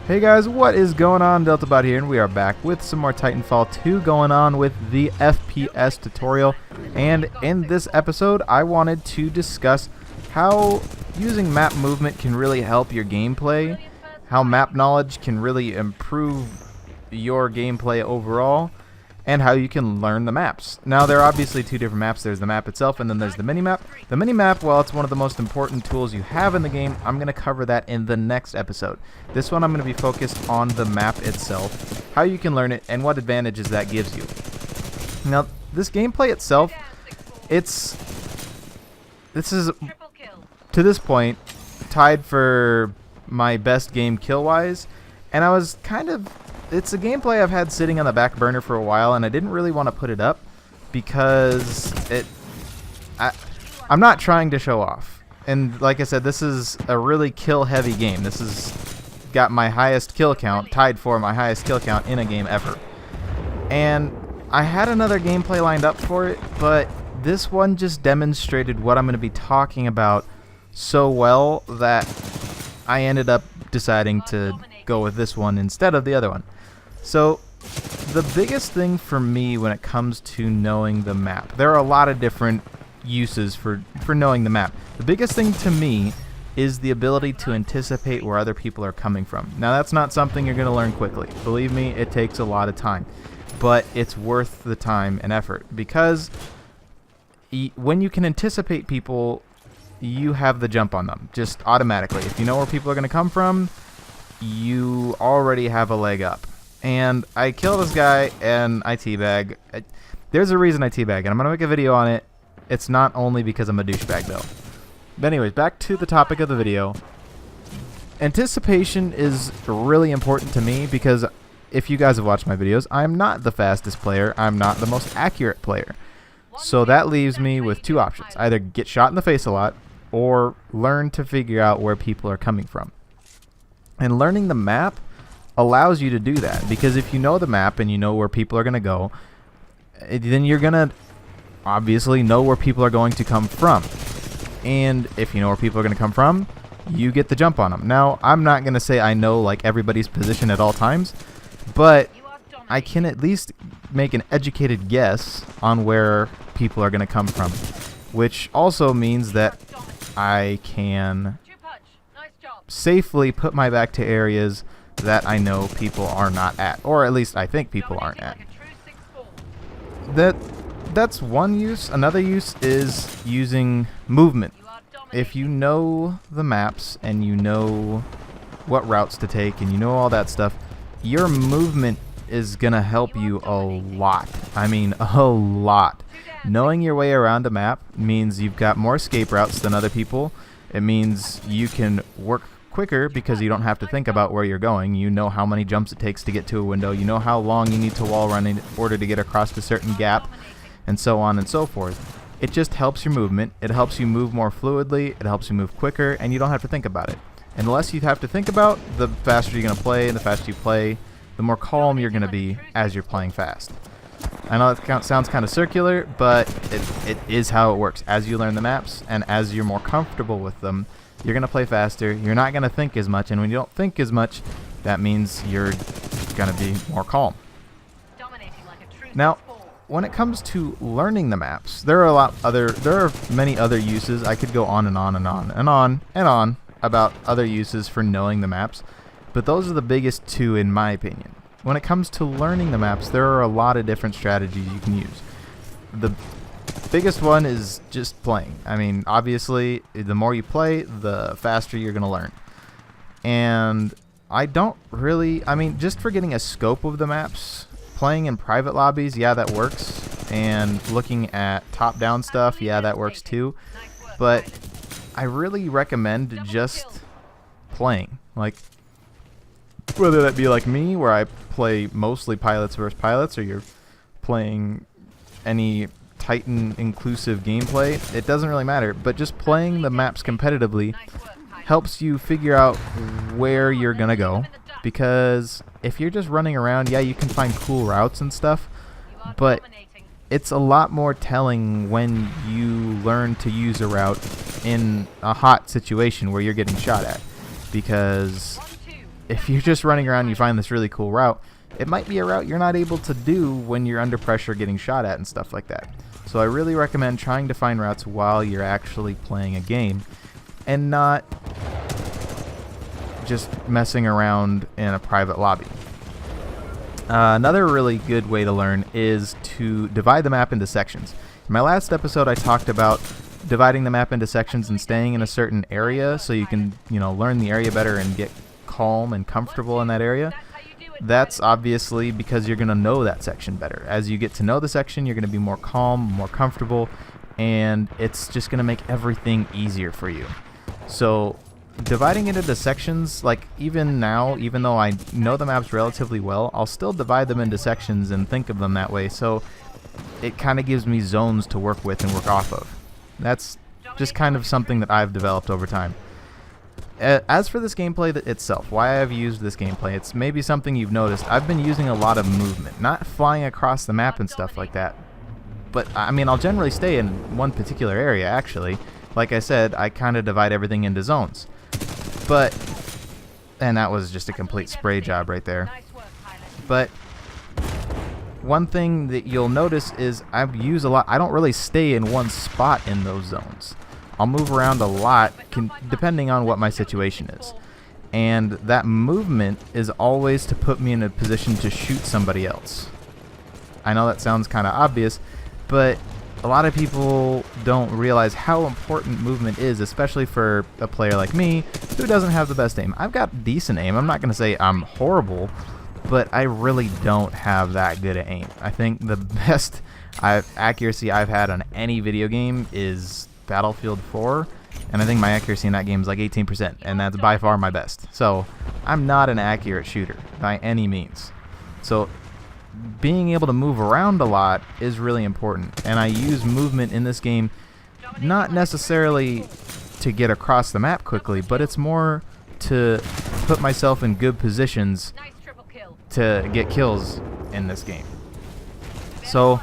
Hey guys, what is going on? DeltaBot here, and we are back with some more Titanfall 2 going on with the FPS tutorial. And in this episode, I wanted to discuss how using map movement can really help your gameplay, how map knowledge can really improve your gameplay overall, and how you can learn the maps. Now, there are obviously two different maps. There's the map itself, and then there's the mini-map. The mini-map, while it's one of the most important tools you have in the game, I'm going to cover that in the next episode. This one, I'm going to be focused on the map itself, how you can learn it, and what advantages that gives you. Now, this gameplay itself, this is, to this point, tied for my best game kill-wise, and I was kind of... It's a gameplay I've had sitting on the back burner for a while, and I didn't really want to put it up because I'm not trying to show off. And like I said, this is a really kill-heavy game. This has got my highest kill count, tied for my highest kill count in a game ever. And I had another gameplay lined up for it, but this one just demonstrated what I'm going to be talking about so well that I ended up deciding to go with this one instead of the other one. So the biggest thing for me when it comes to knowing the map, there are a lot of different uses for knowing the map. The biggest thing to me is the ability to anticipate where other people are coming from. Now, that's not something you're going to learn quickly. Believe me, it takes a lot of time, but it's worth the time and effort because when you can anticipate people, you have the jump on them just automatically. If you know where people are going to come from, you already have a leg up. And I kill this guy and I teabag. There's a reason I teabag, and I'm going to make a video on it. It's not only because I'm a douchebag, though. But anyways, back to the topic of the video. Anticipation is really important to me because if you guys have watched my videos, I'm not the fastest player. I'm not the most accurate player. So that leaves me with two options. Either get shot in the face a lot or learn to figure out where people are coming from. And learning the map allows you to do that, because if you know the map and you know where people are going to go, then you're going to obviously know where people are going to come from. And if you know where people are going to come from, you get the jump on them. Now, I'm not going to say I know like everybody's position at all times, but I can at least make an educated guess on where people are going to come from, which also means that I can safely put my back to areas that I know people are not at, or at least I think people aren't at. That's one use. Another use is using movement. If you know the maps and you know what routes to take and you know all that stuff, your movement is gonna help you a lot. I mean, a lot. Knowing your way around a map means you've got more escape routes than other people. It means you can work quicker because you don't have to think about where you're going. You know how many jumps it takes to get to a window. You know how long you need to wall run in order to get across a certain gap, and so on and so forth. It just helps your movement. It helps you move more fluidly. It helps you move quicker, and you don't have to think about it. And the less you have to think about, the faster you're going to play, and the faster you play, the more calm you're going to be as you're playing fast. I know that sounds kind of circular, but it is how it works. As you learn the maps, and as you're more comfortable with them, you're going to play faster. You're not going to think as much, and when you don't think as much, that means you're going to be more calm. Now, when it comes to learning the maps, there are many other uses. I could go on and on and on and on and on about other uses for knowing the maps, but those are the biggest two in my opinion. When it comes to learning the maps, there are a lot of different strategies you can use. The biggest one is just playing. I mean, obviously, the more you play, the faster you're going to learn. And I mean, just for getting a scope of the maps, playing in private lobbies, yeah, that works. And looking at top-down stuff, yeah, that works too. But I really recommend just playing. Like, whether that be like me, where I play mostly pilots versus pilots, or you're playing any Titan inclusive gameplay, it doesn't really matter. But just playing the maps competitively helps you figure out where you're gonna go, because if you're just running around, yeah, you can find cool routes and stuff, but it's a lot more telling when you learn to use a route in a hot situation where you're getting shot at, because if you're just running around and you find this really cool route, it might be a route you're not able to do when you're under pressure getting shot at and stuff like that. So I really recommend trying to find routes while you're actually playing a game and not just messing around in a private lobby. Another really good way to learn is to divide the map into sections. In my last episode, I talked about dividing the map into sections and staying in a certain area so you can, learn the area better and get calm and comfortable in that area. That's obviously because you're going to know that section better. As you get to know the section, you're going to be more calm, more comfortable, and it's just going to make everything easier for you. So dividing it into sections, like even now, even though I know the maps relatively well, I'll still divide them into sections and think of them that way. So it kind of gives me zones to work with and work off of. That's just kind of something that I've developed over time. As for this gameplay itself, why I've used this gameplay, it's maybe something you've noticed. I've been using a lot of movement, not flying across the map and stuff like that. But, I mean, I'll generally stay in one particular area, actually. Like I said, I kind of divide everything into zones. But, and that was just a complete spray job right there. But one thing that you'll notice is I use a lot. I don't really stay in one spot in those zones. I'll move around a lot depending on what my situation is. And that movement is always to put me in a position to shoot somebody else. I know that sounds kind of obvious, but a lot of people don't realize how important movement is, especially for a player like me who doesn't have the best aim. I've got decent aim. I'm not going to say I'm horrible, but I really don't have that good at aim. I think the best accuracy I've had on any video game is Battlefield 4, and I think my accuracy in that game is like 18%, and that's by far my best. So I'm not an accurate shooter by any means. So being able to move around a lot is really important, and I use movement in this game not necessarily to get across the map quickly, but it's more to put myself in good positions to get kills in this game. So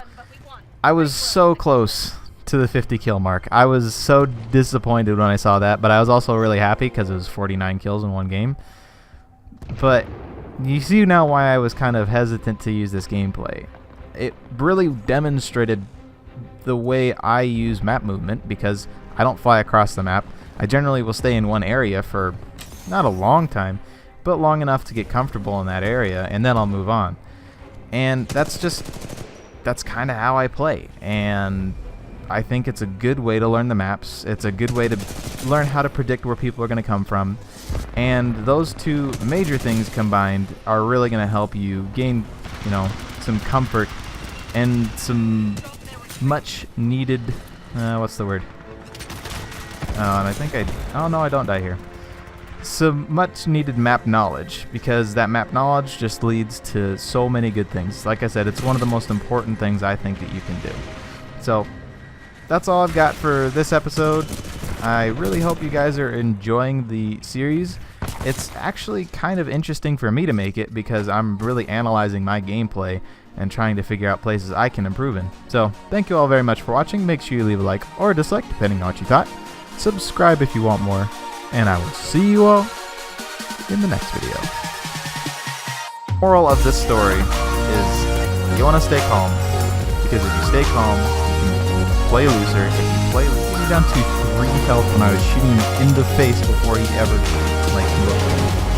I was so close to the 50 kill mark. I was so disappointed when I saw that, but I was also really happy because it was 49 kills in one game. But you see now why I was kind of hesitant to use this gameplay. It really demonstrated the way I use map movement, because I don't fly across the map. I generally will stay in one area for not a long time, but long enough to get comfortable in that area, and then I'll move on. And that's kind of how I play, and I think it's a good way to learn the maps. It's a good way to learn how to predict where people are going to come from. And those two major things combined are really going to help you gain, some comfort and some much needed, what's the word? And I think oh no, I don't die here. Some much needed map knowledge, because that map knowledge just leads to so many good things. Like I said, it's one of the most important things I think that you can do. So that's all I've got for this episode. I really hope you guys are enjoying the series. It's actually kind of interesting for me to make it, because I'm really analyzing my gameplay and trying to figure out places I can improve in. So thank you all very much for watching. Make sure you leave a like or a dislike depending on what you thought. Subscribe if you want more, and I will see you all in the next video. Moral of this story is you want to stay calm, because if you stay calm, play looser. If you play looser, down to 3 health when I was shooting him in the face before he ever moved.